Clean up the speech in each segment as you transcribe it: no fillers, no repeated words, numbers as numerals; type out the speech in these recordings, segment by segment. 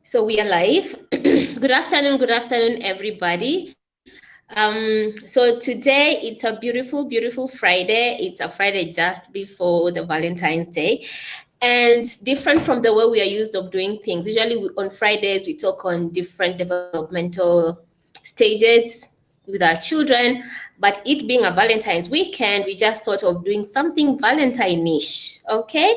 So we are live. Good afternoon, everybody. So today it's a beautiful, beautiful Friday. It's a Friday just before the Valentine's Day, and different from the way we are used of doing things. Usually on Fridays we talk on different developmental stages with our children, but it being a Valentine's weekend, we just thought of doing something Valentine-ish, okay?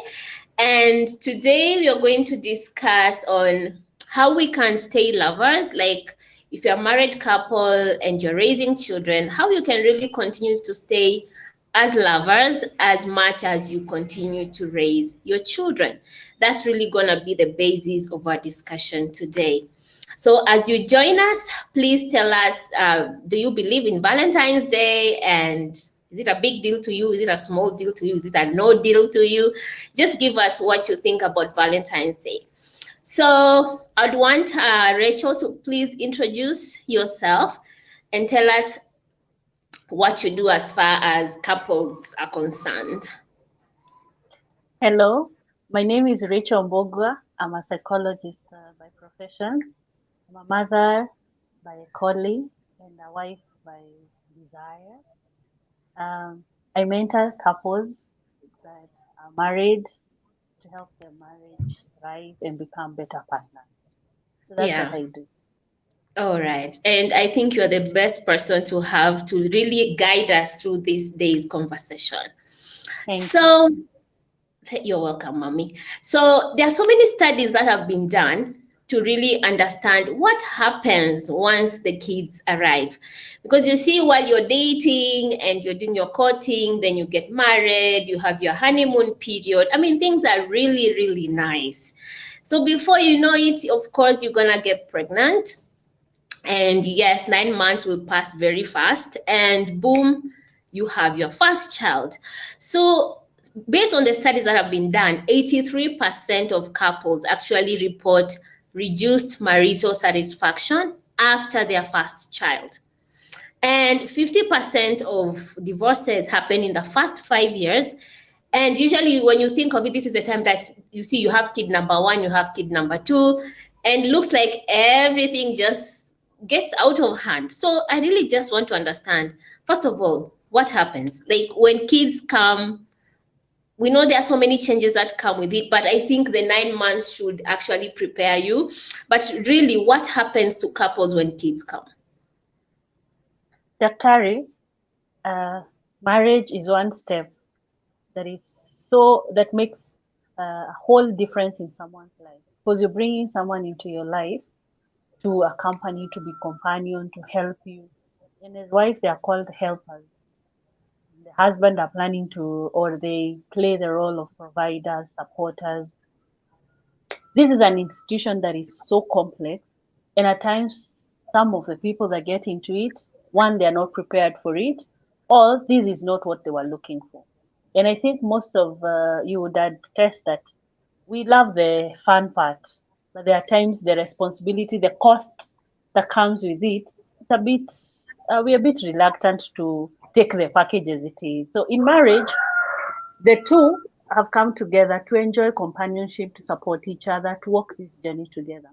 And today we are going to discuss on how we can stay lovers, like if you're a married couple and you're raising children, how you can really continue to stay as lovers as much as you continue to raise your children. That's really going to be the basis of our discussion today. So as you join us, please tell us, do you believe in Valentine's Day? And is it a big deal to you? Is it a small deal to you? Is it a no deal to you? Just give us what you think about Valentine's Day. So I'd want Rachel to please introduce yourself and tell us what you do as far as couples are concerned. Hello, my name is Rechael Mbugwa. I'm a psychologist by profession. I'm a mother by calling and a wife by desire. I mentor couples that are married to help their marriage thrive and become better partners. So that's what I do. All right. And I think you're the best person to have to really guide us through this day's conversation. You're welcome, Mommy. So there are so many studies that have been done to really understand what happens once the kids arrive. Because you see, while you're dating and you're doing your courting, then you get married, you have your honeymoon period. I mean, things are really, really nice. So before you know it, of course, you're going to get pregnant. And yes, 9 months will pass very fast. And boom, you have your first child. So based on the studies that have been done, 83% of couples actually report reduced marital satisfaction after their first child. And 50% of divorces happen in the first 5 years. And usually when you think of it, this is the time that you see you have kid number 1, you have kid number 2, and it looks like everything just gets out of hand. So I really just want to understand, first of all, what happens? Like when kids come, we know there are so many changes that come with it, but I think the 9 months should actually prepare you. But really, what happens to couples when kids come? Daktari, marriage is one step that makes a whole difference in someone's life, because you're bringing someone into your life to accompany you, to be companion, to help you. And as wife, they are called helpers. The husband are planning to, or they play the role of providers, supporters. This is an institution that is so complex, and at times some of the people that get into it, one, they are not prepared for it, or this is not what they were looking for. And I think most of you would attest that we love the fun part, but there are times the responsibility, the cost that comes with it, it's a bit, we're a bit reluctant to take the package as it is. So in marriage, the two have come together to enjoy companionship, to support each other, to walk this journey together.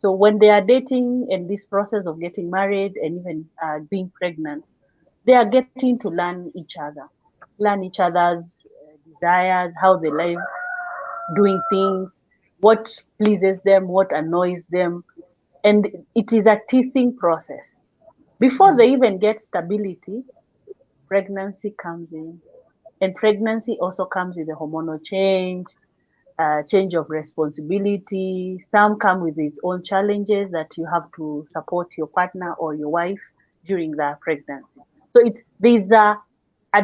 So when they are dating and this process of getting married and even being pregnant, they are getting to learn each other's desires, how they live, doing things, what pleases them, what annoys them. And it is a teething process. Before they even get stability, pregnancy comes in. And pregnancy also comes with a hormonal change, change of responsibility. Some come with its own challenges that you have to support your partner or your wife during the pregnancy. So there's a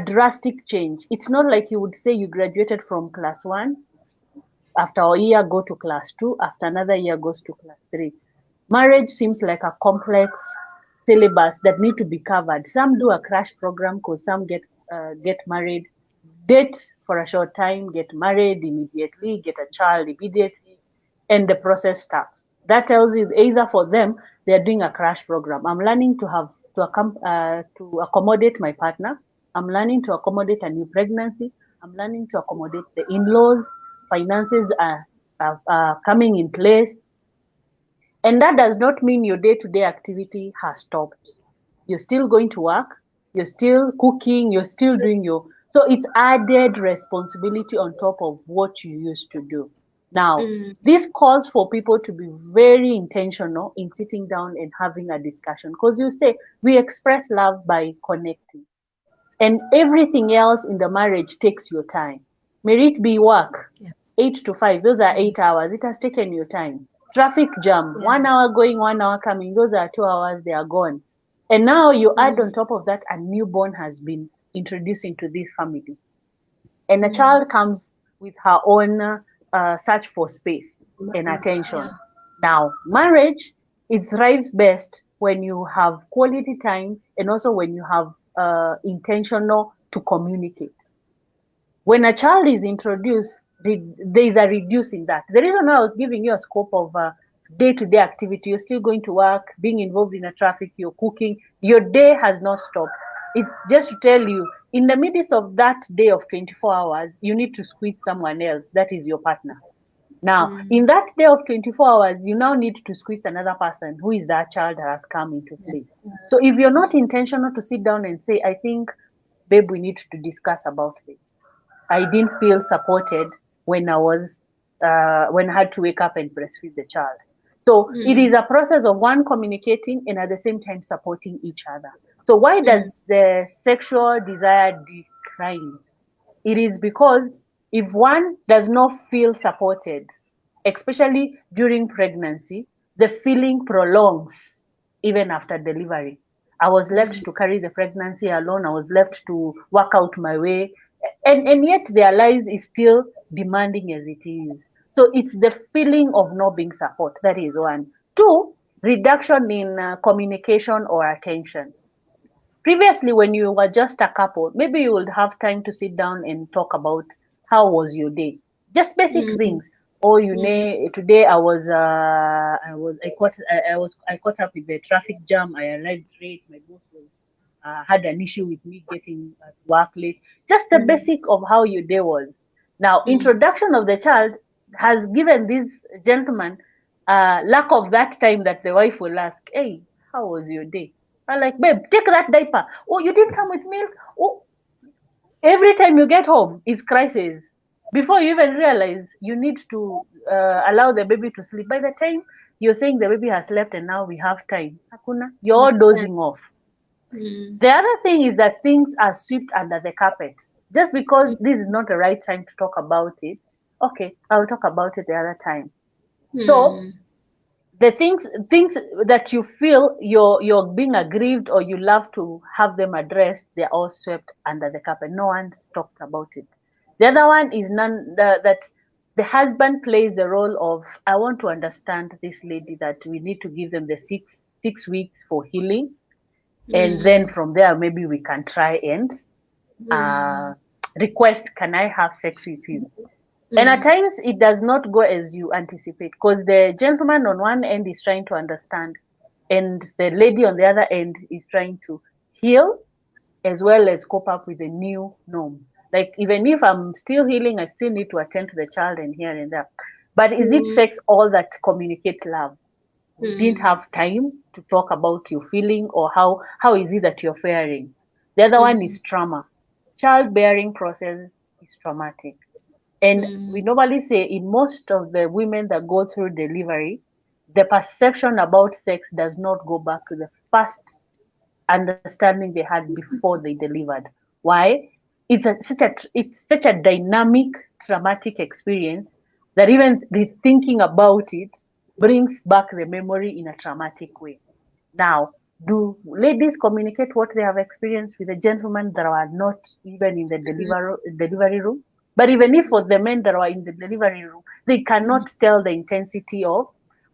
drastic change. It's not like you would say you graduated from class 1, after a year go to class 2, after another year goes to class 3. Marriage seems like a complex syllabus that need to be covered. Some do a crash program because some get married, date for a short time, get married immediately, get a child immediately, and the process starts. That tells you either for them, they're doing a crash program. I'm learning to accommodate my partner. I'm learning to accommodate a new pregnancy. I'm learning to accommodate the in-laws. Finances are coming in place. And that does not mean your day-to-day activity has stopped. You're still going to work, you're still cooking, you're still doing your, so it's added responsibility on top of what you used to do. Now, Mm. this calls for people to be very intentional in sitting down and having a discussion, because you say we express love by connecting, and everything else in the marriage takes your time. May it be work, Yeah. 8 to 5, those are 8 hours. It has taken your time. Traffic jam, Yeah. 1 hour going, 1 hour coming, those are 2 hours, they are gone. And now you add on Mm. top of that, a newborn has been introduced into this family. And a Mm. child comes with her own search for space and Yeah. attention. Now, marriage, it thrives best when you have quality time and also when you have intentional to communicate. When a child is introduced, there is a reduce in that. The reason why I was giving you a scope of day-to-day activity, you're still going to work, being involved in a traffic, you're cooking, your day has not stopped. It's just to tell you, in the midst of that day of 24 hours, you need to squeeze someone else. That is your partner. Now, Mm. in that day of 24 hours, you now need to squeeze another person who is that child that has come into Yeah. place. So if you're not intentional to sit down and say, I think, babe, we need to discuss about this. I didn't feel supported when when I had to wake up and breastfeed the child. So it Mm. is a process of one communicating and at the same time supporting each other. So why Mm. does the sexual desire decline? It is because if one does not feel supported, especially during pregnancy, the feeling prolongs even after delivery. I was Mm. left to carry the pregnancy alone. I was left to work out my way. And yet their lives is still demanding as it is. So it's the feeling of not being support. That is one. Two, reduction in communication or attention. Previously, when you were just a couple, maybe you would have time to sit down and talk about how was your day, just basic Mm. things. Oh, you Mm. know, today I caught up with the traffic jam. I arrived late. My boss was had an issue with me getting at work late. Just the Mm. basic of how your day was. Now, Mm. introduction of the child has given this gentleman lack of that time that the wife will ask, "Hey, how was your day?" I'm like, babe, take that diaper. Oh, you didn't come with milk. Oh, every time you get home is crisis. Before you even realize, you need to allow the baby to sleep. By the time you're saying the baby has slept and now we have time, Hakuna, you're dozing off. Mm. The other thing is that things are swept under the carpet. Just because this is not the right time to talk about it, okay, I'll talk about it the other time. So Mm. the things that you feel you're being aggrieved or you love to have them addressed, they're all swept under the carpet. No one's talked about it. The other one is that the husband plays the role of, I want to understand this lady, that we need to give them the six weeks for healing, and then Mm. from there maybe we can try and uh, Mm. request, can I have sex with you? And at Mm. times it does not go as you anticipate, because the gentleman on one end is trying to understand, and the lady on the other end is trying to heal as well as cope up with the new norm. Like, even if I'm still healing, I still need to attend to the child and here and there. But is it Mm. sex all that communicates love? We didn't Mm. have time to talk about your feeling or how is it that you're faring. The other one Mm. is trauma. Childbearing process is traumatic. And Mm. we normally say, in most of the women that go through delivery, the perception about sex does not go back to the first understanding they had before they delivered. Why? It's such a dynamic, traumatic experience that even the thinking about it brings back the memory in a traumatic way. Now, do ladies communicate what they have experienced with the gentlemen that are not even in the delivery room? But even if for the men that are in the delivery room, they cannot tell the intensity of.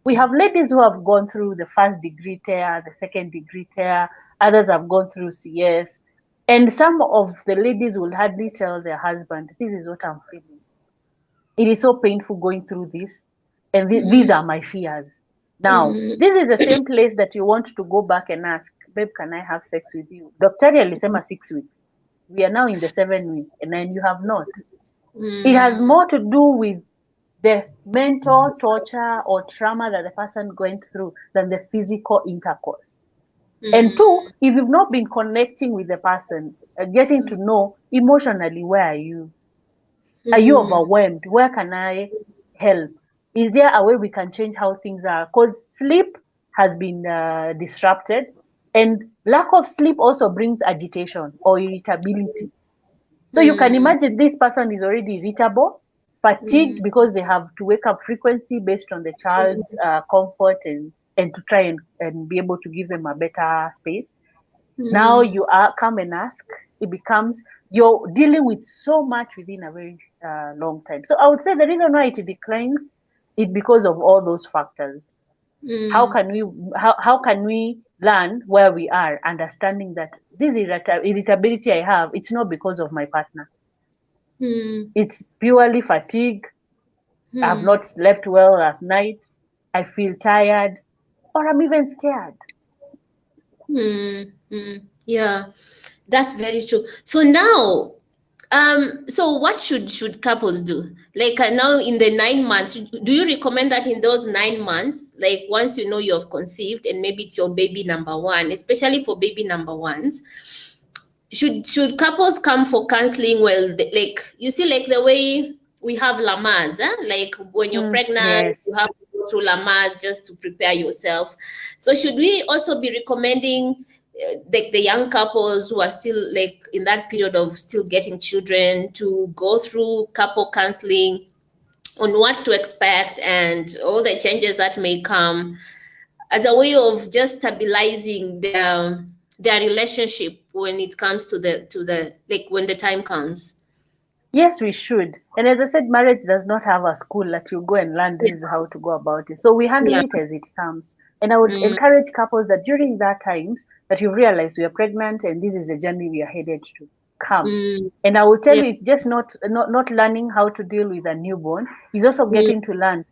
We have ladies who have gone through the first degree tear, the second degree tear, others have gone through CS. And some of the ladies will hardly tell their husband, this is what I'm feeling. It is so painful going through this, and these Mm. are my fears. Now, Mm. this is the same place that you want to go back and ask, babe, can I have sex with you? Daktari alisema 6 weeks. We are now in the 7 week, and then you have not. It has Mm. more to do with the mental torture or trauma that the person went through than the physical intercourse. And two, if you've not been connecting with the person, getting to know emotionally, where are you? Are you overwhelmed? Where can I help? Is there a way we can change how things are? Because sleep has been disrupted, and lack of sleep also brings agitation or irritability. So you can imagine this person is already irritable, fatigued because they have to wake up frequency based on the child's comfort and to try and be able to give them a better space. Now you are come and ask, it becomes you're dealing with so much within a very long time. So I would say the reason why it declines is because of all those factors. How can we learn where we are, understanding that this irritability I have, it's not because of my partner. It's purely fatigue. I've not slept well at night. I feel tired, or I'm even scared. Yeah, that's very true. So now, so what should couples do? Like now in the 9 months, do you recommend that in those 9 months, like once you know you have conceived and maybe it's your baby number one, especially for baby number ones, should couples come for counseling? Well, like you see, like the way we have Lamas, like when you're pregnant, Yes. you have to go through Lamas just to prepare yourself. So should we also be recommending like the young couples who are still like in that period of still getting children to go through couple counseling on what to expect and all the changes that may come as a way of just stabilizing their relationship when it comes to the like when the time comes? Yes, we should. And as I said, marriage does not have a school that you go and learn Yeah, this is how to go about it. So we handle yeah. it as it comes. And I would encourage couples that during that times that you realize we are pregnant and this is a journey we are headed to, come. Mm, And I will tell yeah. you, it's just not learning how to deal with a newborn. It's also Mm, getting to learn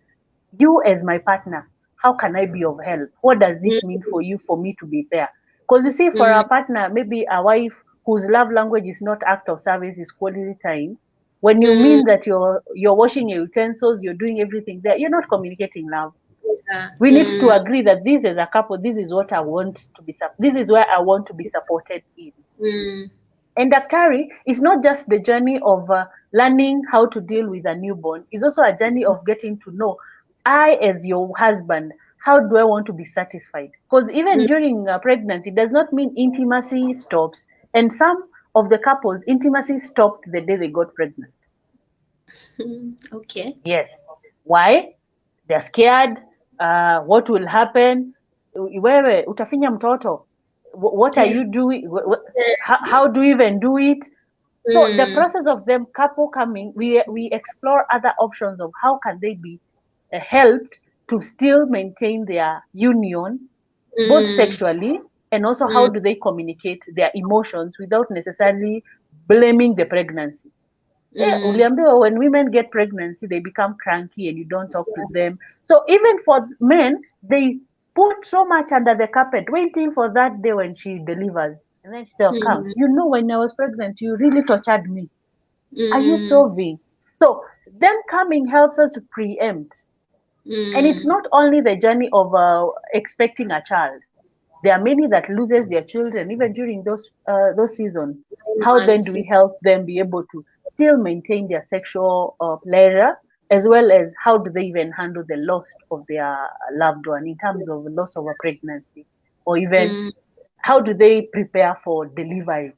you as my partner. How can I be of help? What does this mm, mean for you, for me to be there? Because you see, for mm, a partner, maybe a wife whose love language is not act of service, is quality time. When you mm, mean that you're washing your utensils, you're doing everything there, you're not communicating love. yeah. We need to agree that this as a couple, this is what I want to be. This is where I want to be supported in. Mm, And Daktari is not just the journey of learning how to deal with a newborn. It's also a journey of getting to know, I as your husband, how do I want to be satisfied? Because even mm, during pregnancy, does not mean intimacy stops. And some of the couples, intimacy stopped the day they got pregnant. okay. Yes. Why? They're scared. What will happen? Wewe utafinya mtoto. What are you doing? How do you even do it? So the Mm, process of them couple coming, we explore other options of how can they be helped to still maintain their union, both mm, sexually and also how mm, do they communicate their emotions without necessarily blaming the pregnancy. mm, Uliambiwa when women get pregnancy, they become cranky and you don't talk to them. So even for men, they put so much under the carpet, waiting for that day when she delivers. And then she comes. mm, You know, when I was pregnant, you really tortured me. Are you mm, solving? So them coming helps us to preempt. And it's mm, not only the journey of expecting a child. There are many that loses their children even during those seasons. How then do months. we help them be able to still maintain their sexual pleasure, as well as how do they even handle the loss of their loved one in terms of the loss of a pregnancy, or even Mm, how do they prepare for delivery?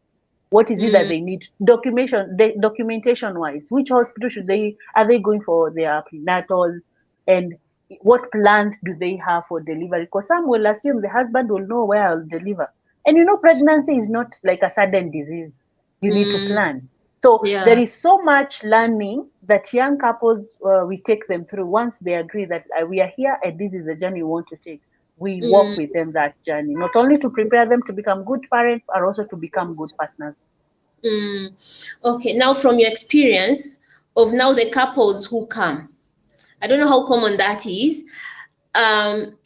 What is it that mm, they need? Documentation wise, which hospital should they are they going for their prenatals, and what plans do they have for delivery? Because some will assume the husband will know where I'll deliver. And you know, pregnancy is not like a sudden disease. You need to mm, plan. So there yeah. is so much learning that young couples we take them through once they agree that we are here and this is the journey we want to take. We walk Mm, with them that journey, not only to prepare them to become good parents, but also to become good partners. mm. Okay, now from your experience of now the couples who come, I don't know how common that is.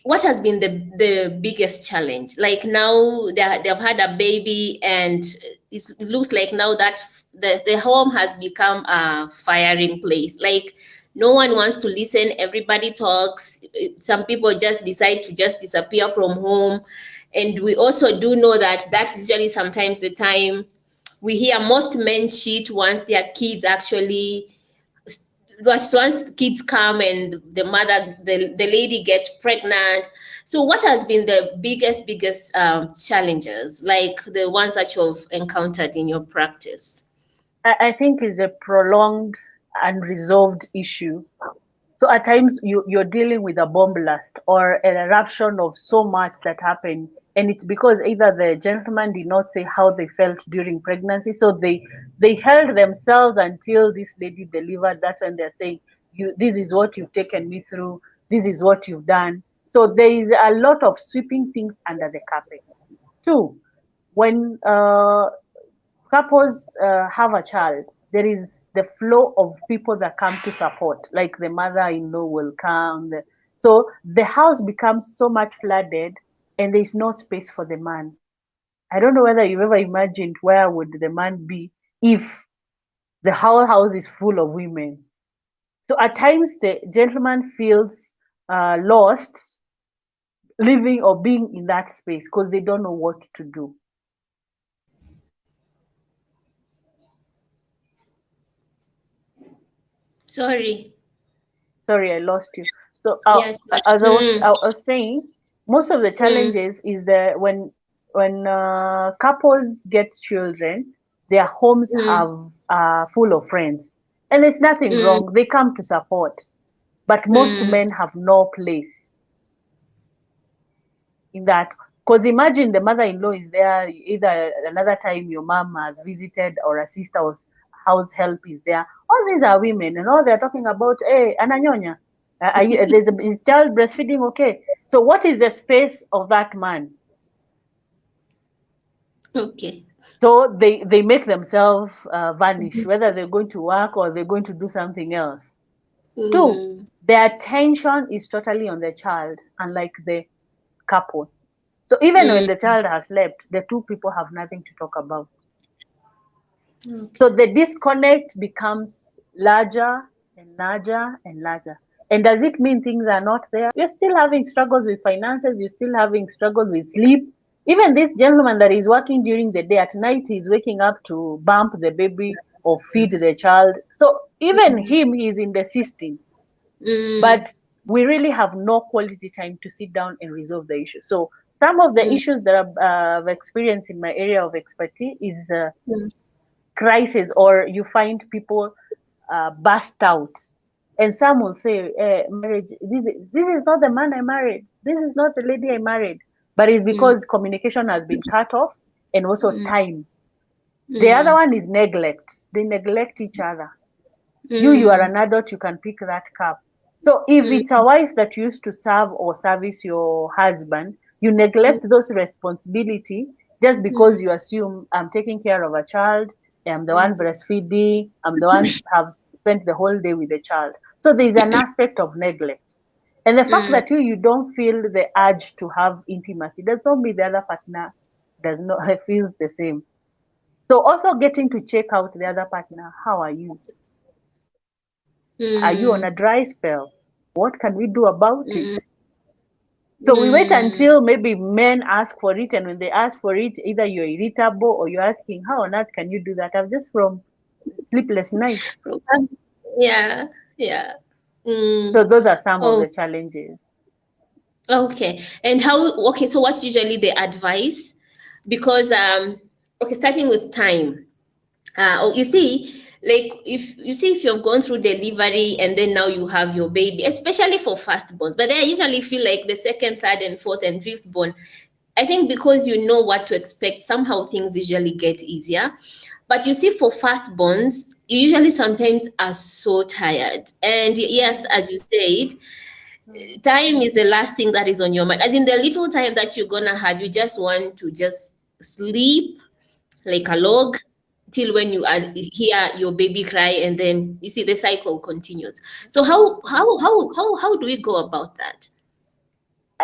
What has been the biggest challenge? Like now they've had a baby and it looks like now that the home has become a firing place. Like No one wants to listen. Everybody talks. Some people just decide to just disappear from home. And we also do know that that's usually sometimes the time we hear most men cheat once their kids actually, once kids come and the mother, the lady gets pregnant. So what has been the biggest challenges, like the ones that you've encountered in your practice? I think it's a prolonged, unresolved issue. So at times you're dealing with a bomb blast or an eruption of so much that happened. And it's because either the gentleman did not say how they felt during pregnancy. So they held themselves until this lady delivered. That's when they're saying, this is what you've taken me through. This is what you've done. So there is a lot of sweeping things under the carpet. Two, when couples have a child, there is the flow of people that come to support, like the mother-in-law will come. So the house becomes so much flooded, and there's no space for the man. I don't know whether you've ever imagined where would the man be if the whole house is full of women. So at times the gentleman feels lost living or being in that space because they don't know what to do. Sorry. Sorry, I lost you. So Yes. as Mm, I was saying, most of the mm, challenges is that when couples get children, their homes mm, have full of friends, and there's nothing mm, wrong. They come to support, but most mm, men have no place in that. Because imagine the mother-in-law is there, either another time your mom has visited or a sister or house help is there. All these are women, and all they're talking about, hey, ananyonya, is child breastfeeding okay? So what is the space of that man? okay. So they make themselves vanish, whether they're going to work or they're going to do something else. Two, Mm, their attention is totally on the child, unlike the couple. So even when mm, the child has slept, the two people have nothing to talk about. okay. So the disconnect becomes larger and larger and larger. And does it mean things are not there? You're still having struggles with finances, you're still having struggles with sleep. Even this gentleman that is working during the day, at night he's waking up to bump the baby or feed the child. So even him, he's in the system. Mm, But we really have no quality time to sit down and resolve the issue. So some of the mm, issues that I've experienced in my area of expertise is mm, crisis, or you find people burst out, and some will say, marriage, this is not the man I married, this is not the lady I married. But it's mm, because communication has been cut off, and also mm, time. The other mm, one is neglect. They neglect each other. You are mm, an adult, you can pick that cup. So if mm, it's a wife that used to serve or service your husband, you neglect those responsibility just mm, because you assume, I'm taking care of a child, I'm the one mm, breastfeeding, I'm the one have spent the whole day with the child. So there's an aspect of neglect. And the fact mm, that you don't feel the urge to have intimacy does not mean the other partner does not feels the same. So also getting to check out the other partner. How are you? Are you on mm, a dry spell? What can we do about it? mm, So we wait mm. until maybe men ask for it, and when they ask for it, either you're irritable or you're asking, how on earth can you do that? I'm just from sleepless nights. Programs. Yeah, yeah. So Mm. those are some of Oh, the challenges. okay. And how, okay, so what's usually the advice? Because okay, starting with time. Oh, you see, like if you've gone through delivery and then now you have your baby, especially for firstborns, but I usually feel like the second, third, and fourth and fifth born, I think because you know what to expect, somehow things usually get easier. But you see, for firstborns, you usually sometimes are so tired. And yes, Mm, as you said, mm, time is the last thing that is on your mind. As in the little time that you're gonna have, you just want to just sleep like a mm, log till when you are, hear your baby cry, and then you see the cycle continues. So mm. how do we go about that?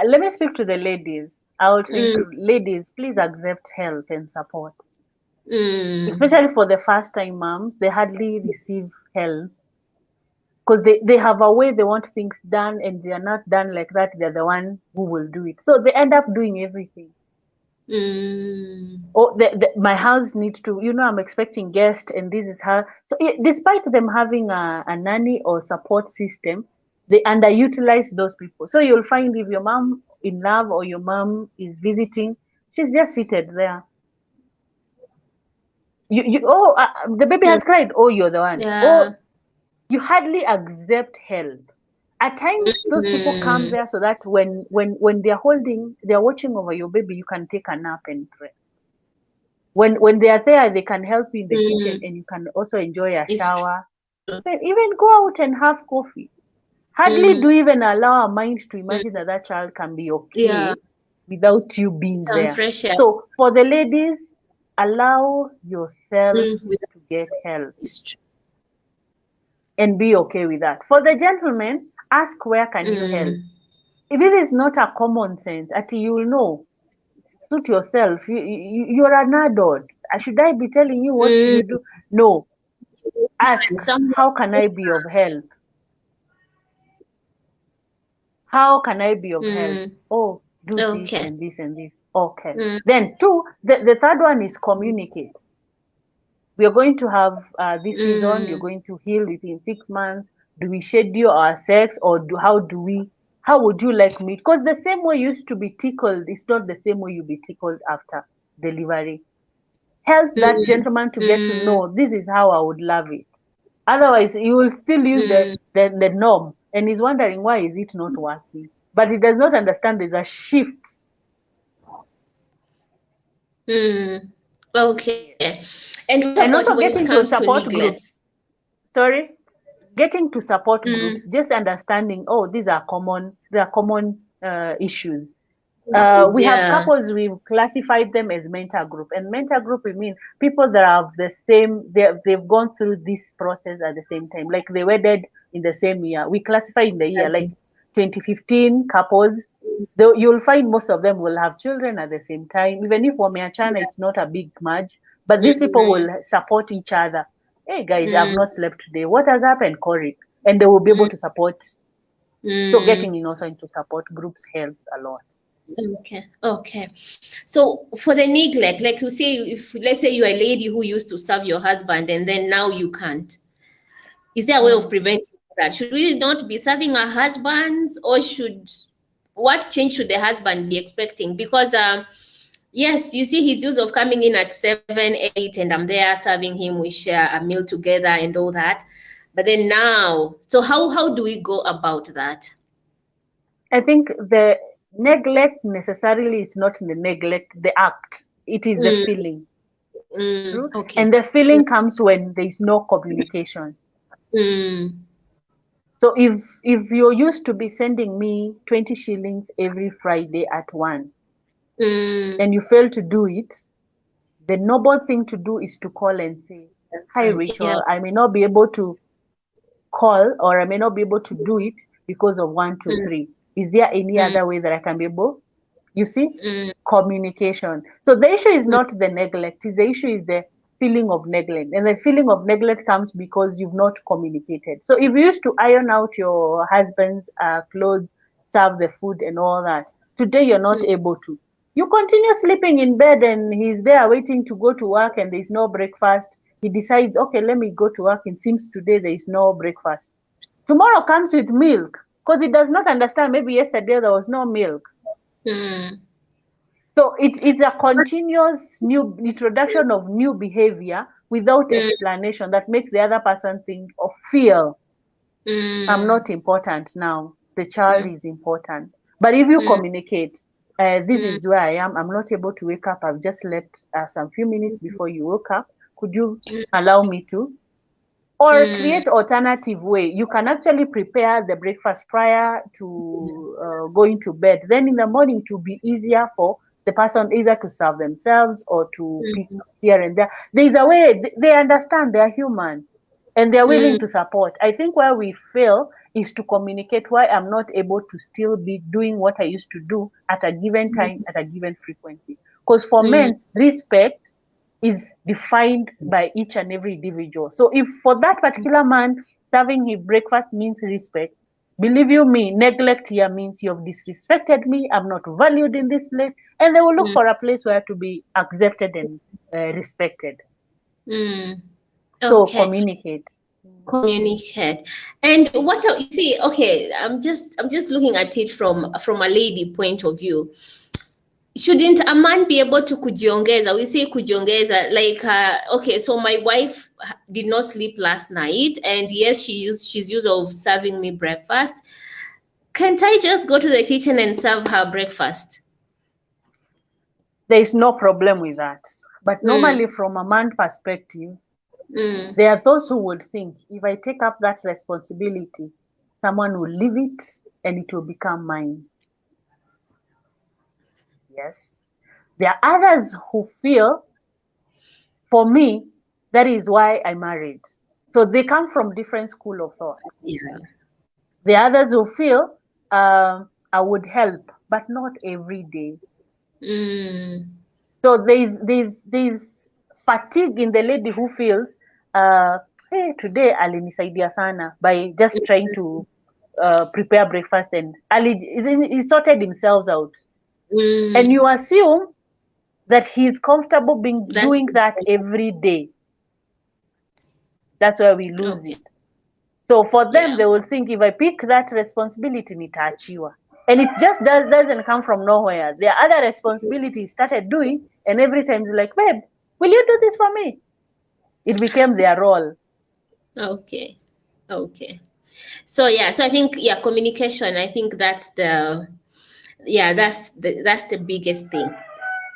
Let me speak to the ladies. I would say Mm, to ladies, please accept help and support. mm, Especially for the first time moms, they hardly receive help. because they have a way they want things done, and they are not done like that. They're the one who will do it. So they end up doing everything. Oh, my house needs to, I'm expecting guests, and this is how. So despite them having a nanny or support system, they underutilize those people. So you'll find if your mom in love or your mom is visiting, she's just seated there. The baby has cried. Oh, you're the one. Yeah. Oh, you hardly accept help. At times, those people come there so that when they're watching over your baby, you can take a nap and rest. When they are there, they can help you in the kitchen, and you can also enjoy a shower. Even go out and have coffee. Hardly do even allow our mind to imagine that child can be okay without you being there. Fresh air. So for the ladies, allow yourself to get help and be okay with that. For the gentlemen, ask where can you help. If this is not a common sense, you will know. Suit yourself. You're an adult. Should I be telling you what you do? No. Ask, how can I be of help? How can I be of help? Oh, do this and this and this. Okay. Then 2, the third one is communicate. We are going to have this season. You're going to heal within 6 months. Do we schedule our sex, or how would you like me? Because the same way you used to be tickled is not the same way you'll be tickled after delivery. Help that gentleman to get to know, this is how I would love it. Otherwise, you will still use the norm, and he's wondering why is it not working. But he does not understand there's a shift. Okay. And also getting to support groups. Sorry? Getting to support groups, just understanding, these are common issues. We have couples, we've classified them as mentor group. And mentor group, we mean people that have the same, they've gone through this process at the same time. Like they wedded in the same year. We classify in the year, like 2015 couples. Though you'll find most of them will have children at the same time. Even if Wameachana, it's not a big merge. But these people will support each other. Hey guys, I've not slept today. What has happened, Corey? And they will be able to support. So getting also into support groups helps a lot. Okay. So for the neglect, like you say, if let's say you're a lady who used to serve your husband and then now you can't, is there a way of preventing that? Should we not be serving our husbands, or what change should the husband be expecting? Because yes, you see his use of coming in at 7, 8, and I'm there serving him. We share a meal together and all that. But then now, so how do we go about that? I think the neglect necessarily is not the neglect, the act. It is the feeling. Okay. And the feeling comes when there is no communication. So if you're used to be sending me 20 shillings every Friday at 1, and you fail to do it, the noble thing to do is to call and say, hi, Rachel, I may not be able to call, or I may not be able to do it because of 1, 2, 3. Is there any other way that I can be able? You see, communication. So the issue is not the neglect. The issue is the feeling of neglect. And the feeling of neglect comes because you've not communicated. So if you used to iron out your husband's clothes, serve the food and all that, today you're not able to. You continue sleeping in bed, and he's there waiting to go to work, and there's no breakfast. He decides, okay, let me go to work. It seems today there is no breakfast. Tomorrow comes with milk, because he does not understand. Maybe yesterday there was no milk. So it's a continuous new introduction of new behavior without explanation that makes the other person think or feel, I'm not important now. The child is important. But if you communicate, this is where I am. I'm not able to wake up. I've just slept some few minutes before you woke up. Could you allow me to? Or create alternative way. You can actually prepare the breakfast prior to going to bed. Then in the morning, it will be easier for the person either to serve themselves or to pick here and there. There's a way, they understand, they're human, and they're willing to support. I think where we fail is to communicate why I'm not able to still be doing what I used to do at a given time, at a given frequency. Because for men, respect is defined by each and every individual. So if for that particular man, serving him breakfast means respect, believe you me, neglect here means you've disrespected me, I'm not valued in this place, and they will look for a place where to be accepted and respected. So Okay. communicate. Communicate. And what you see, okay, I'm just looking at it from a lady point of view. Shouldn't a man be able to kujiongeza? We say kujiongeza, like okay, so my wife did not sleep last night, and yes, she's used of serving me breakfast. Can't I just go to the kitchen and serve her breakfast? There is no problem with that. But normally, from a man perspective, there are those who would think, if I take up that responsibility, someone will leave it and it will become mine. Yes. There are others who feel, for me, that is why I married. So they come from different school of thought. Yeah. There are others who feel, I would help, but not every day. So there's fatigue in the lady who feels, hey, today alinisaidia sana by just trying to prepare breakfast, and he sorted himself out. And you assume that he's comfortable doing that every day. That's where we lose it. So for them, they will think, if I pick that responsibility, nitaachiwa. And it just doesn't come from nowhere. There are other responsibilities started doing, and every time it's like, babe, will you do this for me? It became their role. Okay. So so I think communication. I think that's the biggest thing.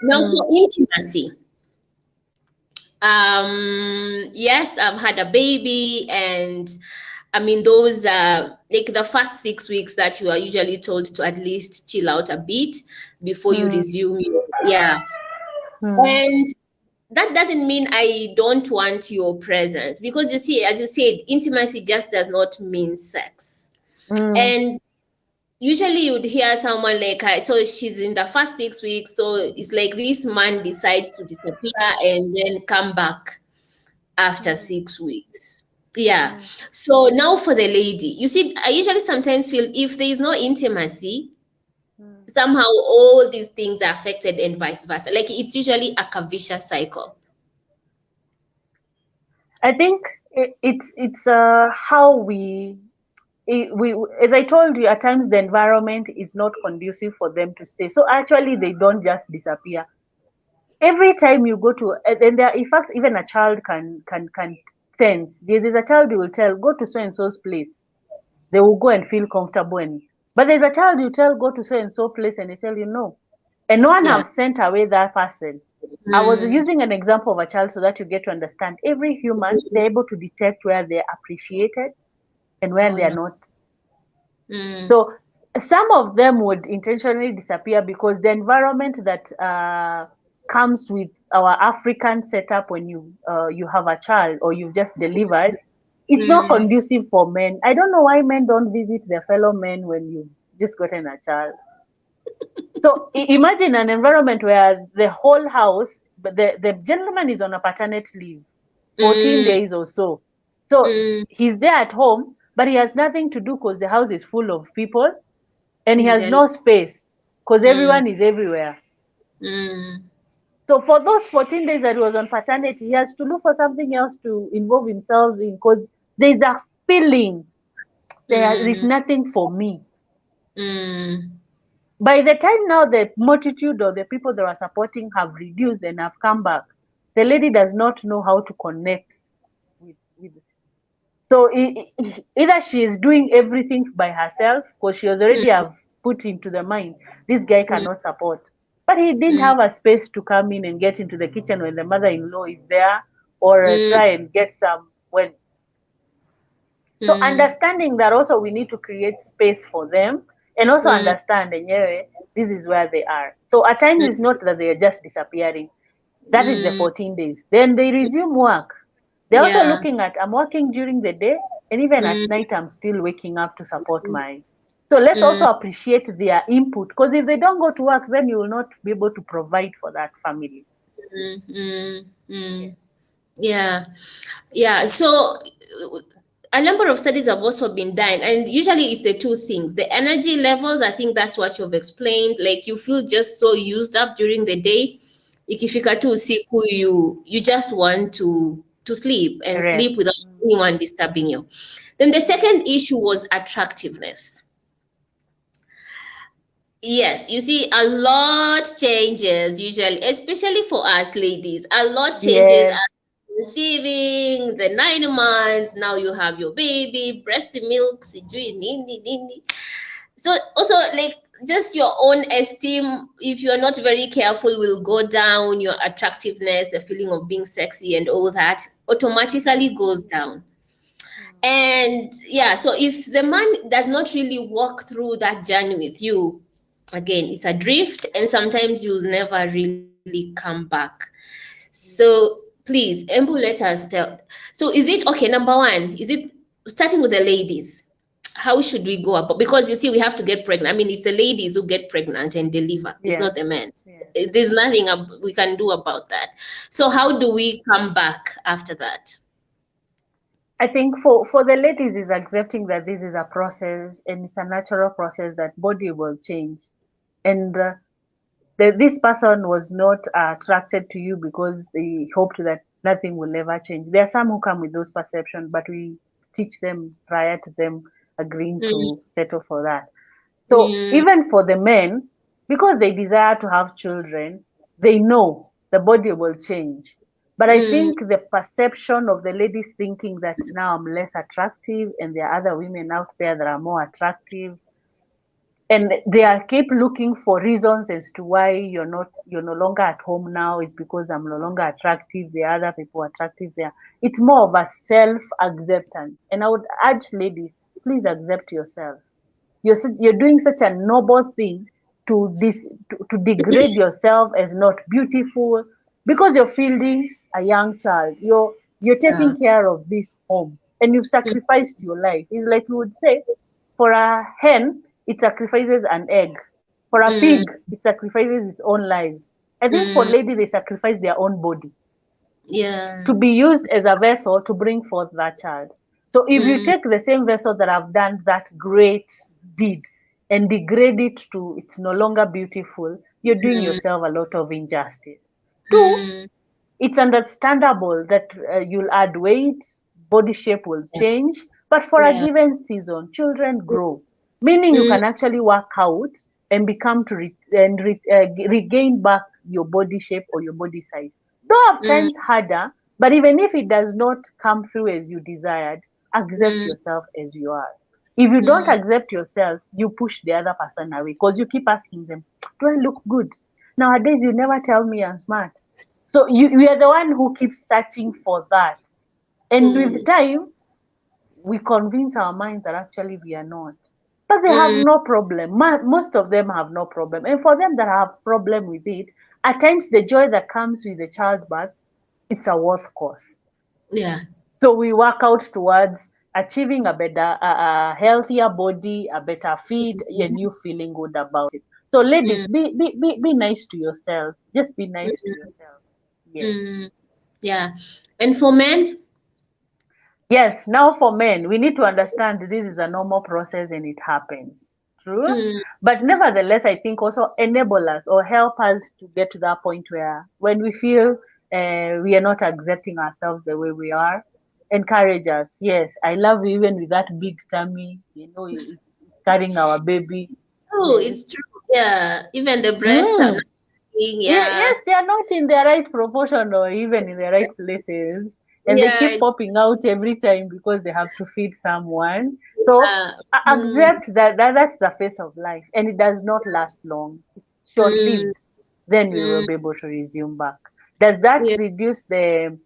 Now for intimacy. Yes, I've had a baby, and I mean those like the first 6 weeks that you are usually told to at least chill out a bit before you resume. And that doesn't mean I don't want your presence, because you see, as you said, intimacy just does not mean sex. And usually you'd hear someone like, so she's in the first 6 weeks, so it's like this man decides to disappear and then come back after 6 weeks. So now for the lady, you see, I usually sometimes feel if there is no intimacy, somehow all these things are affected, and vice versa. Like it's usually a vicious cycle. I think it's how we, as I told you, at times the environment is not conducive for them to stay. So actually, they don't just disappear. Every time you go to, and there, in fact, even a child can sense. There's a child you will tell, go to so and so's place. They will go and feel comfortable. But there's a child you tell, go to so and so place, and they tell you no. And no one has sent away that person. I was using an example of a child so that you get to understand. Every human, they're able to detect where they're appreciated and where they're not. So some of them would intentionally disappear because the environment that comes with our African setup when you have a child or you've just delivered, it's not conducive for men. I don't know why men don't visit their fellow men when you've just gotten a child. So imagine an environment where the whole house, but the gentleman is on a paternity leave, 14 days or so. So he's there at home, but he has nothing to do because the house is full of people, and he has no space because everyone is everywhere. So for those 14 days that he was on paternity, he has to look for something else to involve himself in, because there's a feeling there is nothing for me. By the time now the multitude of the people that are supporting have reduced and have come back, the lady does not know how to connect with it. So either she is doing everything by herself because she has already have put into the mind, this guy cannot support. But he didn't have a space to come in and get into the kitchen when the mother-in-law is there, or try and get some. So understanding that also we need to create space for them, and also understand this is where they are. So at times it's not that they are just disappearing. That is the 14 days. Then they resume work. They're also looking at, I'm working during the day, and even at night I'm still waking up to support my. So let's also appreciate their input, because if they don't go to work, then you will not be able to provide for that family. So a number of studies have also been done, and usually it's the two things. The energy levels, I think that's what you've explained. Like you feel just so used up during the day. Ikifika tu usiku, you just want to sleep and Rest. sleep without anyone disturbing you. Then the second issue was attractiveness. Yes, you see, a lot changes usually, especially for us ladies. A lot changes Yes. after conceiving, the 9 months. Now you have your baby, breast milk, sijui nini nini. So also like just your own esteem, if you're not very careful, will go down. Your attractiveness, the feeling of being sexy and all that automatically goes down. And yeah, so if the man does not really walk through that journey with you, again, it's a drift, and sometimes you'll never really come back. So please, Embu, let us tell. So is it okay? Number one, is it starting with the ladies? How should we go about? Because you see, we have to get pregnant. I mean, it's the ladies who get pregnant and deliver. It's Yes. not the men. Yes. There's nothing we can do about that. So how do we come back after that? I think for the ladies is accepting that this is a process and it's a natural process that body will change. And this person was not attracted to you because they hoped that nothing will ever change. There are some who come with those perceptions, but we teach them prior to them agreeing Mm, to settle for that. So mm, even for the men, because they desire to have children, they know the body will change. But I mm, think the perception of the ladies thinking that now I'm less attractive and there are other women out there that are more attractive, and they are keep looking for reasons as to why you're no longer at home now. It's because I'm no longer attractive, there are other people attractive there. It's more of a self acceptance, and I would urge ladies, please accept yourself. You're doing such a noble thing to to degrade yourself as not beautiful because you're feeding a young child. You're yeah. taking care of this home and you've sacrificed your life. It's like you would say, for a hen, it sacrifices an egg. For a Mm, pig, it sacrifices its own lives. I think for mm, ladies, they sacrifice their own body yeah. to be used as a vessel to bring forth that child. So if you Mm, take the same vessel that have done that great deed and degrade it to it's no longer beautiful, you're doing mm, yourself a lot of injustice. Two, mm, it's understandable that you'll add weight, body shape will change, but for a yeah. given season, children grow, meaning you Mm, can actually work out and become regain back your body shape or your body size. Though at mm, times harder, but even if it does not come through as you desired, accept mm, yourself as you are. If you don't mm, accept yourself, you push the other person away because you keep asking them, do I look good? Nowadays, you never tell me I'm smart. So we are the one who keeps searching for that. And with mm, time, we convince our minds that actually we are not. But they have mm, no problem. Most of them have no problem. And for them that have problem with it, at times the joy that comes with the childbirth, it's a worth cost. yeah. So we work out towards achieving a better, a healthier body, a better feed, and you feeling good about it. So ladies, Mm, be nice to yourself. Just be nice to mm, yourself. Yes. mm, yeah. And for men, Yes, now for men, we need to understand this is a normal process and it happens. True. mm, But nevertheless, I think also enable us or help us to get to that point where when we feel we are not accepting ourselves the way we are, encourage us. Yes, I love you even with that big tummy, it's carrying our baby. oh, Yes. it's true. Yeah. Even the breasts are Mm. not big. Yeah, Yeah. yes, they are not in the right proportion or even in the right places. And they Yeah. keep popping out every time because they have to feed someone. So Yeah. Mm, accept that that's the face of life and it does not last long. It's short mm, lived. Then we will mm, be able to resume back. Does that yeah. reduce the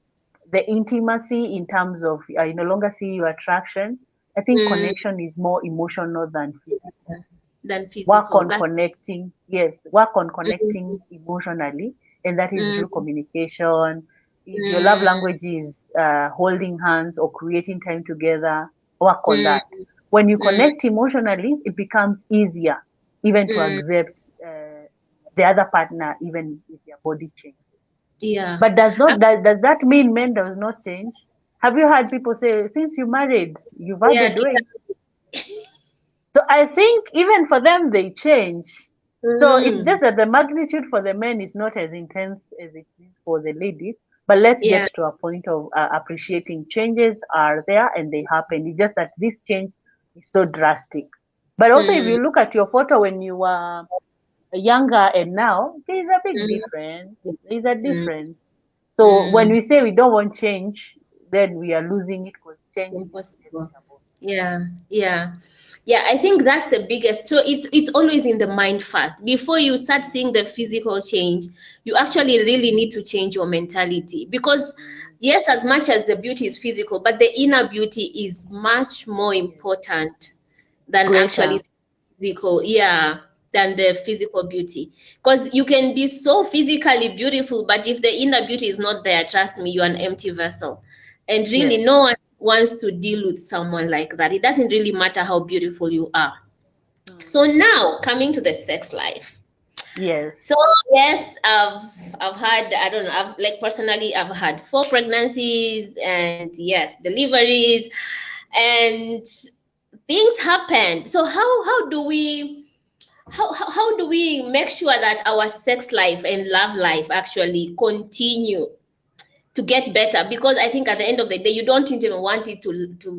intimacy in terms of I no longer see your attraction? I think Mm, connection is more emotional than physical. than Work physical. on That. connecting, yes, work on Mm, connecting emotionally, and that is through mm, communication. If your love mm, language is holding hands or creating time together, work on mm, that. When you mm, connect emotionally, it becomes easier even to mm, accept the other partner even if their body changes. yeah. But does that mean men does not change? Have you heard people say, since you married, you've Yeah, added weight? So I think even for them, they change. So it's mm, just that the magnitude for the men is not as intense as it is for the ladies. But let's yeah, get to a point of appreciating changes are there and they happen. It's just that this change is so drastic. But also, if mm, you look at your photo when you were younger and now, there's a big mm, difference. There's a mm, difference. So when mm. we say we don't want change, then we are losing it because It's change is impossible. inevitable. Yeah, yeah, yeah. I think that's the biggest. So it's always in the mind first. Before you start seeing the physical change, you actually really need to change your mentality because Mm, yes, as much as the beauty is physical, but the inner beauty is much more yes. important than actually Greater. the physical. Yeah, than the physical beauty. Because you can be so physically beautiful, but if the inner beauty is not there, trust me, you're an empty vessel. And really, Yes. no one wants to deal with someone like that. It doesn't really matter how beautiful you are. Mm, So now coming to the sex life. yes. So yes, I've had, I don't know, I've like personally I've had 4 pregnancies and yes, deliveries and things happened. So how do we how do we make sure that our sex life and love life actually continue to get better? Because I think at the end of the day, you don't even want it to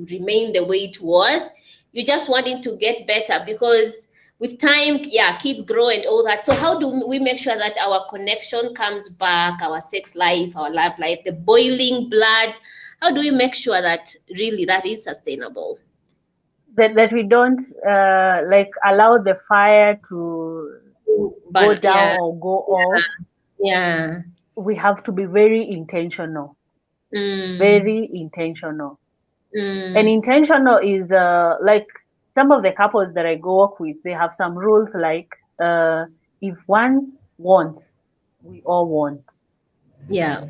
remain the way it was. You just want it to get better because with time, yeah, kids grow and all that. So how do we make sure that our connection comes back, our sex life, our love life, the boiling blood? How do we make sure that really that is sustainable? That we don't like allow the fire to go But down yeah, or go off. yeah. We have to be very intentional. Mm, Very intentional. And mm, intentional is like some of the couples that I go work with, they have some rules like if one wants, we all want. yeah.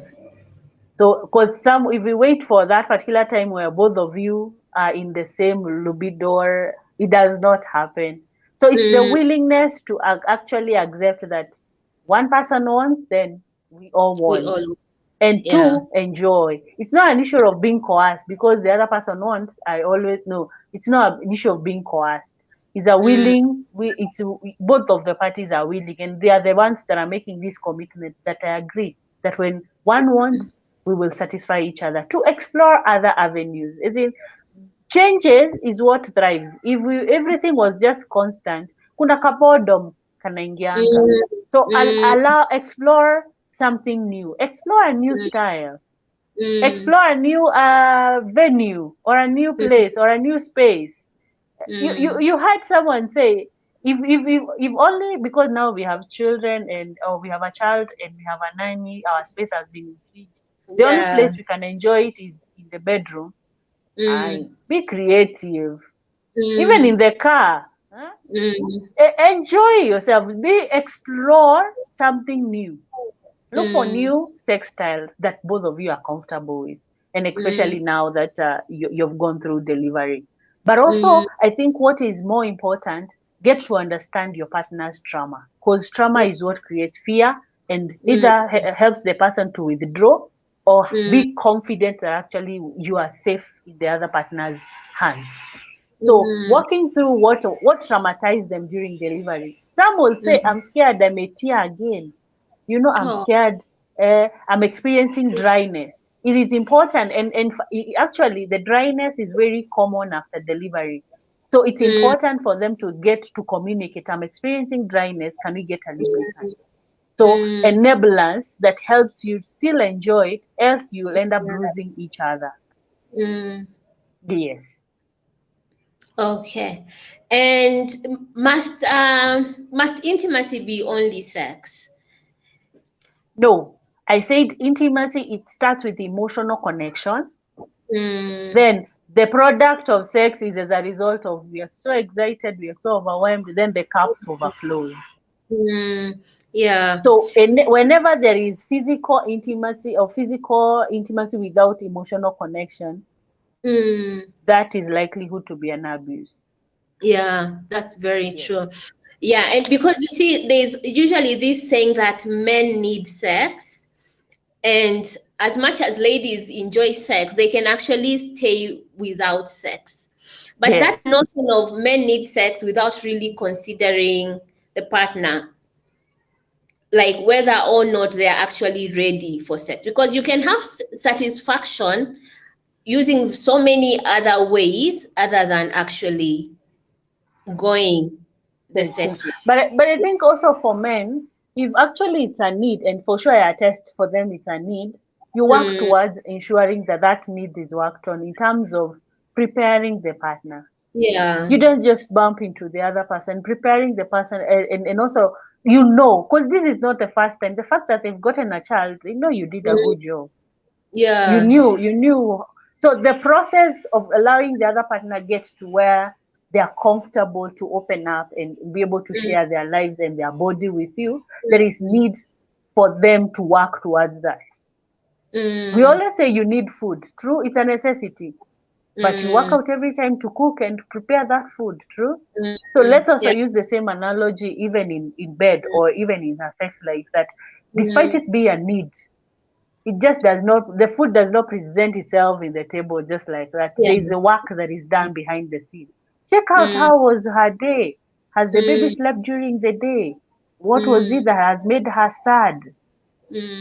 So, because some, if we wait for that particular time where both of you are in the same libido, it does not happen. So, it's the Mm, willingness to actually accept that one person wants, then we all we want. all, And yeah. two, enjoy. It's not an issue of being coerced because the other person wants. I always know it's not an issue of being coerced. It's a Mm, willing. It's both of the parties are willing, and they are the ones that are making this commitment. That I agree that when one wants, we will satisfy each other to explore other avenues. As in, changes is what thrives. If everything was just constant, kuna kabodom kanaingianga. mm, So mm, allow explore something new, explore a new style, mm, explore a new venue or a new mm, place or a new space. mm, You heard someone say if only because now we have children and or we have a child and we have a nanny, our space has been infringed. The only yeah. place we can enjoy it is in the bedroom. I Mm, be creative. Even in mm, the car, huh? mm, Enjoy yourself. Be explore something new. Look for mm, new sex styles that both of you are comfortable with, and mm, especially now that you've gone through delivery. But also, mm, I think what is more important, get to understand your partner's trauma, because trauma yeah. is what creates fear and Mm, either helps the person to withdraw or mm, be confident that actually you are safe in the other partner's hands. So mm, walking through what traumatized them during delivery. Some will say, mm. "I'm scared I may tear again. I'm Oh, scared. I'm experiencing dryness." It is important, and actually, the dryness is very common after delivery. So it's mm, important for them to get to communicate. I'm experiencing dryness. Can we get a lubricant? mm, So mm, enablers that helps you still enjoy it, else you'll end up yeah. bruising each other. Mm. Yes. Okay. And must intimacy be only sex? No, I said intimacy, it starts with emotional connection. Mm, Then the product of sex is as a result of we are so excited, we are so overwhelmed, then the cup overflows. mm, yeah. So whenever there is physical intimacy or physical intimacy without emotional connection, Mm. that is likelihood to be an abuse. Yeah, that's very Yes. true. Yeah, and because you see, there's usually this saying that men need sex, And as much as ladies enjoy sex, they can actually stay without sex. But Yes. that notion of men need sex without really considering the partner, like whether or not they are actually ready for sex, because you can have satisfaction using so many other ways other than actually going the Sexing. sex route. But I think also for men, if actually it's a need, and for sure I attest for them it's a need, you work Mm, towards ensuring that that need is worked on in terms of preparing the partner. yeah. You don't just bump into the other person, preparing the person, and also because this is not the first time. The fact that they've gotten a child, you did a Mm, good job. You yeah. knew. So the process of allowing the other partner get to where they are comfortable to open up and be able to Mm, share their lives and their body with you, there is mm, need for them to work towards that. We mm, always say you need food. True, it's a necessity. But you work mm, out every time to cook and prepare that food. True. mm, So let's also yeah. use the same analogy even in bed or even in a sex life, that despite Mm, it being a need, it just does not, the food does not present itself in the table just like that. yeah. There is a work that is done behind the scenes. Check out Mm, how was her day. Has the baby mm, slept during the day? What was mm, it that has made her sad?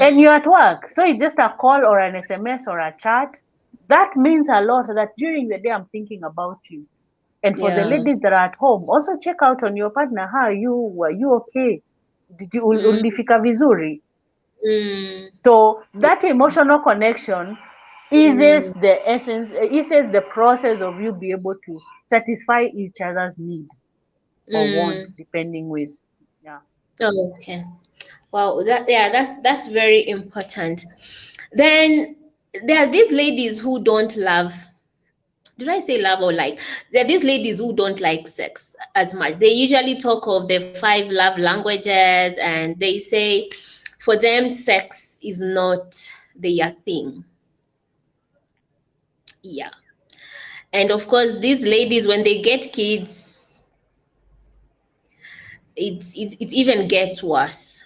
And mm, you're at work, so it's just a call or an SMS or a chat. That means a lot, that during the day I'm thinking about you. And for the yeah. ladies that are at home, also check out on your partner. How are you? Were you okay? Did you Mm, ulifika vizuri? mm, So that emotional connection mm, eases the process of you be able to satisfy each other's need or want, mm. depending with, yeah. Oh, okay. Wow, that's very important. Then there are these ladies who don't love. Did I say love or like? There are these ladies who don't like sex as much. They usually talk of the 5 love languages, and they say for them sex is not their thing. Yeah. And of course, these ladies, when they get kids, it even gets worse.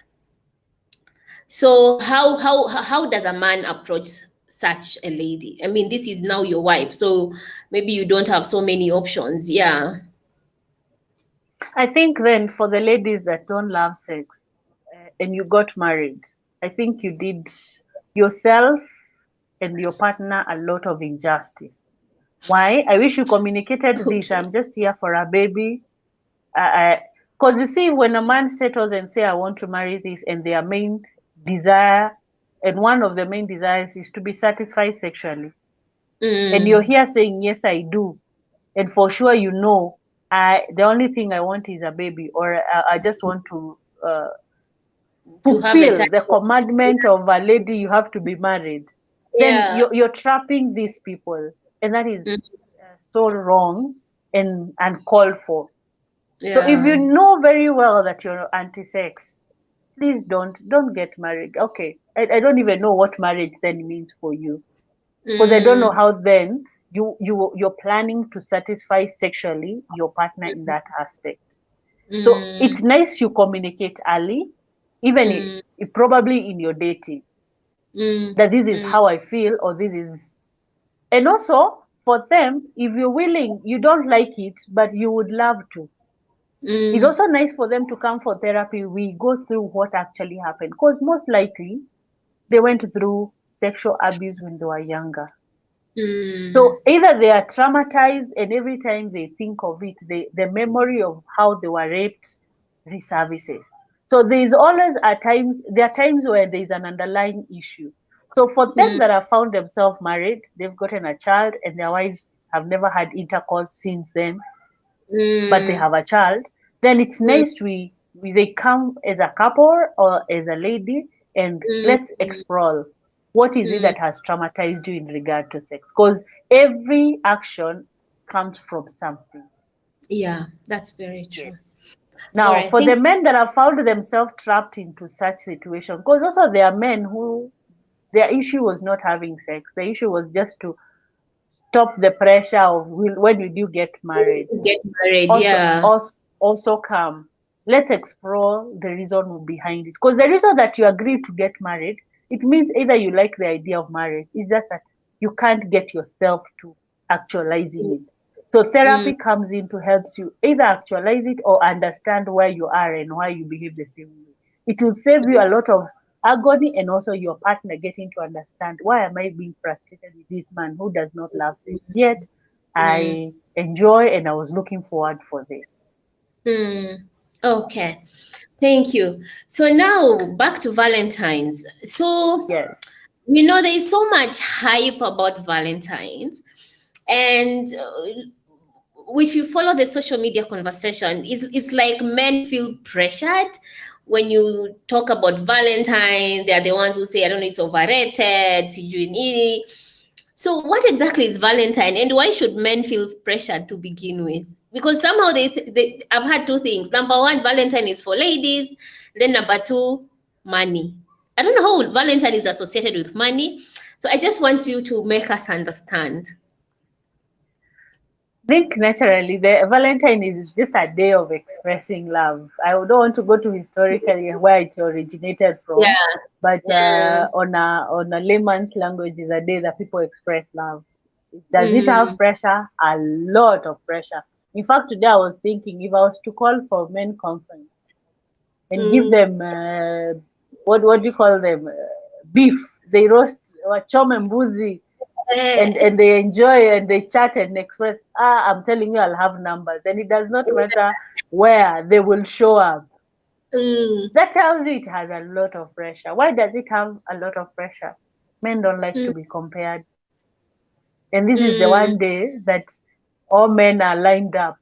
So how does a man approach such a lady? I mean, this is now your wife, so maybe you don't have so many options. Yeah. I think then for the ladies that don't love sex, and you got married, I think you did yourself and your partner a lot of injustice. Why? I wish you communicated this. Okay. I'm just here for a baby. Because you see, when a man settles and say, I want to marry this, and their main desire, and one of the main desires is to be satisfied sexually, and you're Mm, here saying, yes, I do, and for sure the only thing I want is a baby, or I just want to to have a time. fulfill the commandment of a lady, you have to be married, then Yeah. you're trapping these people, and that is Mm, so wrong and uncalled for. So if you yeah. know very well that you're anti-sex, please don't get married. Okay, I don't even know what marriage then means for you, because I don't know Mm, how then you're planning to satisfy sexually your partner in that aspect. So it's mm, nice you communicate early, even mm, probably in your dating, mm, that this is mm, how I feel, or this is, and also for them, if you're willing, you don't like it, but you would love to. It's mm, also nice for them to come for therapy. We go through what actually happened, because most likely they went through sexual abuse when they were younger. mm, So either they are traumatized, and every time they think of it, the memory of how they were raped resurfaces. So there are times where there is an underlying issue. So for them mm, that have found themselves married, they've gotten a child, and their wives have never had intercourse since then, but they mm, have a child, then it's mm, nice they come as a couple or as a lady, and mm, let's explore what is it mm. that has traumatized you in regard to sex, because every action comes from something. Yeah, that's very Yes. true. All Now right, for thank the men that have found themselves trapped into such situation, because also there are men who their issue was not having sex, the issue was just to stop the pressure of when will you get married. you. Get married, also yeah. also also come, let's explore the reason behind it, because the reason that you agreed to get married It means either you like the idea of marriage, it's just that you can't get yourself to actualizing it. So Mm, therapy comes in to help you either actualize it or understand where you are and why you behave the same way. It will save you a lot of agony, and also your partner getting to understand, why am I being frustrated with this man who does not love me? Yet mm, I enjoy and I was looking forward for this. mm. Okay. Thank you. So now back to Valentine's. So Yes. we know there is so much hype about Valentine's, and if you follow the social media conversation, it's like men feel pressured when you talk about Valentine. They are the ones who say, I don't know, it's overrated, sijui nini. So what exactly is Valentine, and why should men feel pressured to begin with? Because somehow I've had two things. Number one, Valentine is for ladies. Then number two, money. I don't know how Valentine is associated with money. So I just want you to make us understand. I think naturally the Valentine is just a day of expressing love. I don't want to go to historically where it originated from, Yeah. but Yeah. on a layman's language, is a day that people express love. Does it have Mm, pressure? A lot of pressure. In fact, today I was thinking, if I was to call for men conference and give mm. them what do you call them, beef, they roast wachome mbuzi, and Eh, they enjoy and they chat and express. I'm telling you, I'll have numbers, and it does not matter where they will show up. mm, That tells you it has a lot of pressure. Why does it have a lot of pressure? Men don't like to mm, be compared, and this is the mm, one day that all men are lined up.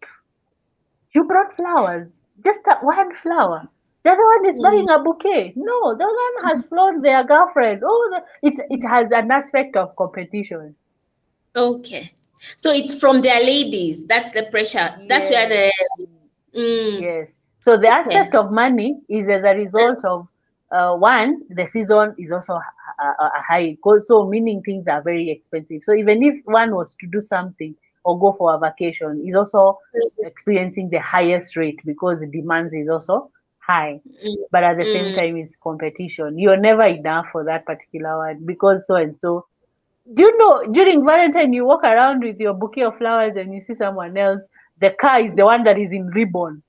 You brought flowers, just that one flower. The other one is mm. buying a bouquet. No, the one has flown their girlfriend. Oh, it has an aspect of competition. Okay. So it's from their ladies. That's the pressure. That's where Yes. the mm, Yes. So the okay. aspect of money is as a result of one, the season is also a high, so meaning things are very expensive. So even if one was to do something or go for a vacation, is also experiencing the highest rate because the demands is also high. Mm, But at the same mm. time, it's competition. You're never enough for that particular one because so and so. Do you know during Valentine you walk around with your bouquet of flowers and you see someone else, the car is the one that is in ribbon.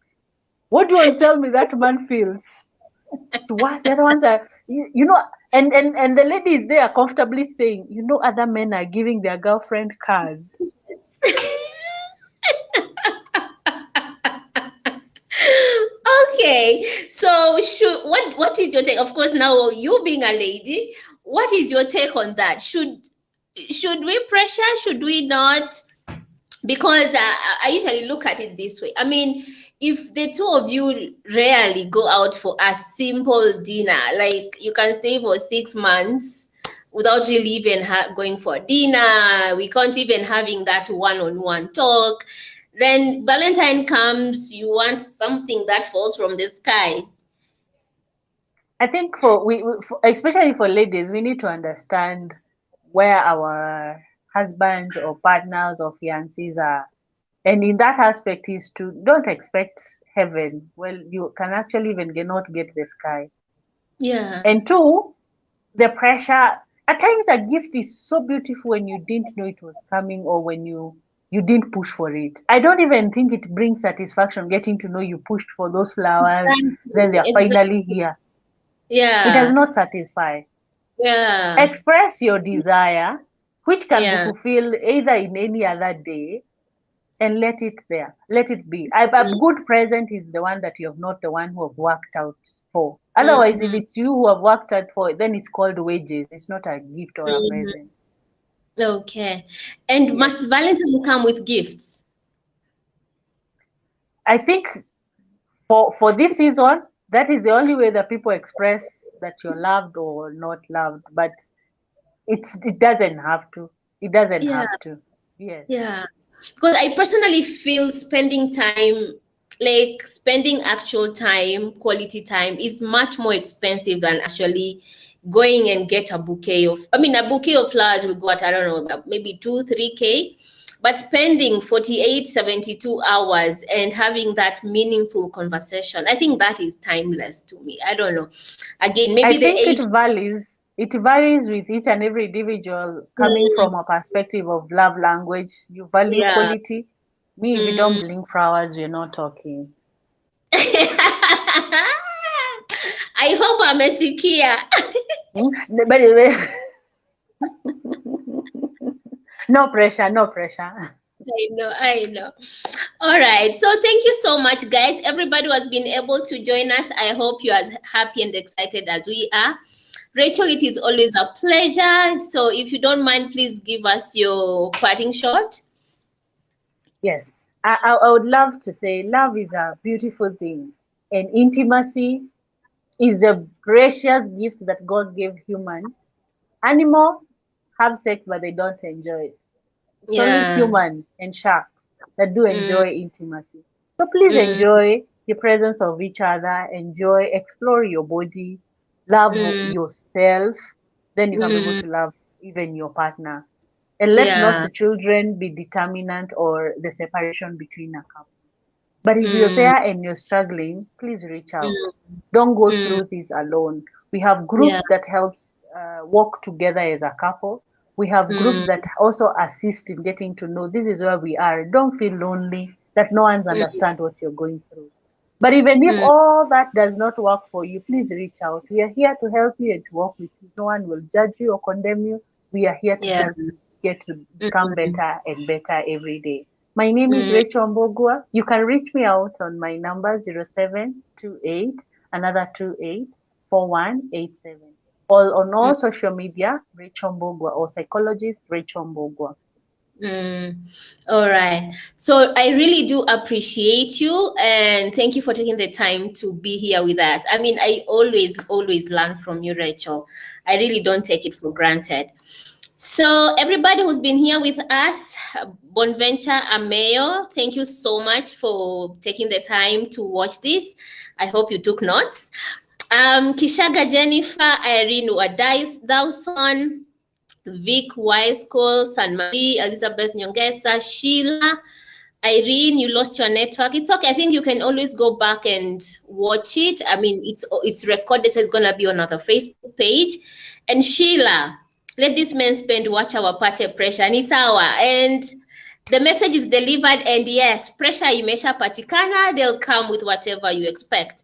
What do you want to tell me that man feels? What the other ones are, and the lady is there comfortably saying, other men are giving their girlfriend cars. Okay. So should what is your take? Of course, now you being a lady, what is your take on that? Should we pressure? Should we not? Because I usually look at it this way. I mean, if the two of you rarely go out for a simple dinner, like you can stay for 6 months without really even going for dinner, we can't even having that one-on-one talk. Then Valentine comes, you want something that falls from the sky. I think especially for ladies, we need to understand where our husbands or partners or fiancés are. And in that aspect is to don't expect heaven. Well, you can actually even not get the sky. Yeah. And two, the pressure. At times, a gift is so beautiful when you didn't know it was coming or when you didn't push for it. I don't even think it brings satisfaction getting to know you pushed for those flowers, then they are finally Exactly. here. It does Yeah. not satisfy. Yeah. Express your desire, which can be Yeah. fulfilled either in any other day, and let it there. Let it be. A good present is the one that you have not the one who have worked out for. Otherwise, if Mm-hmm. it's you who have worked out for it, then it's called wages. It's not a gift or a Mm-hmm. present. Okay. And Yes. must Valentine come with gifts? I think for this season, that is the only way that people express that you're loved or not loved. But it doesn't have to. It doesn't Yeah, have to. Yes. yeah. Because I personally feel spending time, like spending actual time, quality time, is much more expensive than actually going and get a bouquet of, I mean, a bouquet of flowers will go at, I don't know, maybe 2, 3K. But spending 48, 72 hours and having that meaningful conversation, I think that is timeless to me. I don't know. Again, I maybe the think it age. varies. it varies with each and every individual coming Mm, from a perspective of love language. You value yeah. quality. Me, if you don't Mm. bring flowers, we're not talking. I hope amesikia. Hmm? By the way, no pressure, no pressure. I know, I know. All right. So thank you so much, guys. Everybody who has been able to join us. I hope you are as happy and excited as we are. Rachel, it is always a pleasure. So if you don't mind, please give us your parting shot. Yes, I would love to say love is a beautiful thing, and intimacy is the precious gift that God gave human. Animals have sex, but they don't enjoy it. It's only Yeah. human and sharks that do Mm, enjoy intimacy. So please mm, enjoy the presence of each other, enjoy, explore your body, love mm, yourself, then you can be able mm. to love even your partner. And let not Yeah. the children be determinant or the separation between a couple. But if you're Mm, there and you're struggling, please reach out. mm, Don't go mm. through this alone. We have Yeah. groups that helps work together as a couple. We have groups Mm, that also assist in getting to know this is where we are. Don't feel lonely that no one's mm, understand what you're going through. But even if mm, all that does not work for you, please reach out. We are here to help you and to work with you. No one will judge you or condemn you. We are here to yeah. help you get to become Mm, better and better every day. My name is mm, Rechael Mbugwa. You can reach me out on my number 0728 another 28 4187. Or on mm. all social media, Rechael Mbugwa or psychologist Rechael Mbugwa. Mm, all right. So I really do appreciate you and thank you for taking the time to be here with us. I mean, I always learn from you, Rachel. I really don't take it for granted. So everybody who's been here with us, Bonventure Ameyo, thank you so much for taking the time to watch this. I hope you took notes. Kishaga Jennifer, Irene Dawson, Vic Wisecool, San Marie, Elizabeth Nyongesa, Sheila, Irene, you lost your network. It's okay. I think you can always go back and watch it. I mean, it's recorded, so it's gonna be on our Facebook page. And Sheila, let this man spend watch our party pressure. Nisawa. And the message is delivered, and yes, pressure imesha patikana, they'll come with whatever you expect.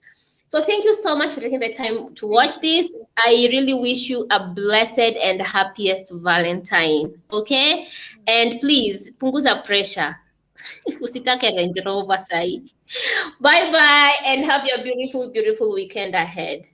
So thank you so much for taking the time to Thank watch this. I really wish you a blessed and happiest Valentine. Okay? And please, punguza pressure. Usitake Range Rover sahi. Bye bye and have your beautiful, beautiful weekend ahead.